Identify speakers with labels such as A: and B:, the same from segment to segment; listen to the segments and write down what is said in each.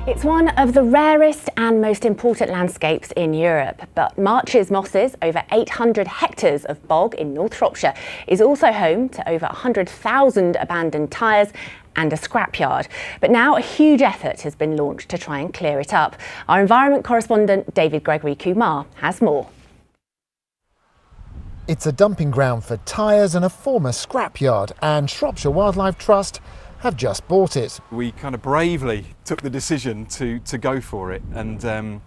A: It's one of the rarest and most important landscapes in Europe, but March's Mosses, over 800 hectares of bog in North Shropshire, is also home to over 100,000 abandoned tyres and a scrapyard. But now a huge effort has been launched to try and clear it up. Our environment correspondent David Gregory-Kumar has more.
B: It's a dumping ground for tyres and a former scrapyard, and Shropshire Wildlife Trust have just bought it.
C: We kind of bravely took the decision to go for it, and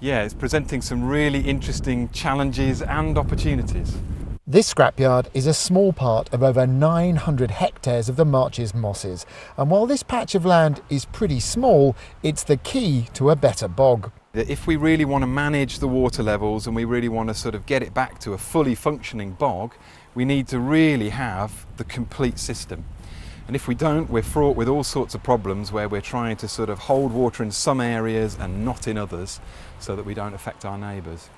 C: it's presenting some really interesting challenges and opportunities.
B: This scrapyard is a small part of over 900 hectares of the March's Mosses, and while this patch of land is pretty small, it's the key to a better bog.
C: If we really want to manage the water levels and we really want to sort of get it back to a fully functioning bog, we need to really have the complete system. And if we don't, we're fraught with all sorts of problems where we're trying to sort of hold water in some areas and not in others, so that we don't affect our neighbours.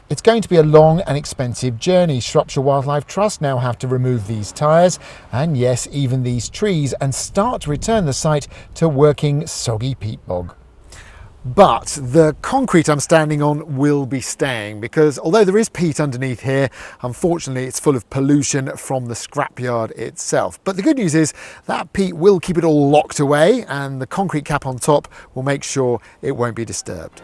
B: It's going to be a long and expensive journey. Shropshire Wildlife Trust now have to remove these tyres and, yes, even these trees, and start to return the site to working soggy peat bog. But the concrete I'm standing on will be staying, because although there is peat underneath here, unfortunately it's full of pollution from the scrapyard itself. But the good news is that peat will keep it all locked away, and the concrete cap on top will make sure it won't be disturbed.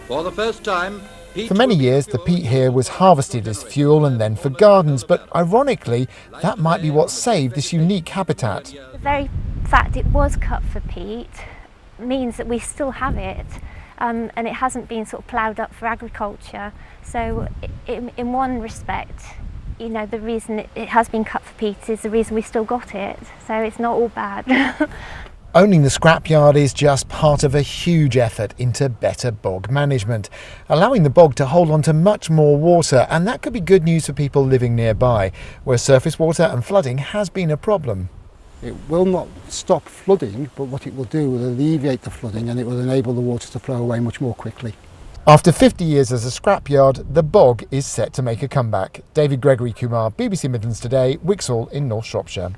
D: For the first time,
B: for many years the peat here was harvested as fuel and then for gardens, but ironically that might be what saved this unique habitat.
E: The very fact it was cut for peat means that we still have it, and it hasn't been sort of ploughed up for agriculture. So in one respect, you know, the reason it has been cut for peat is the reason we still got it. So it's not all bad.
B: Owning the scrapyard is just part of a huge effort into better bog management, allowing the bog to hold on to much more water, and that could be good news for people living nearby, where surface water and flooding has been a problem.
F: It will not stop flooding, but what it will do will alleviate the flooding, and it will enable the water to flow away much more quickly.
B: After 50 years as a scrapyard, the bog is set to make a comeback. David Gregory-Kumar, BBC Midlands Today, Wixall in North Shropshire.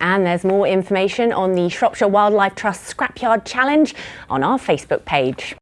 A: And there's more information on the Shropshire Wildlife Trust Scrapyard Challenge on our Facebook page.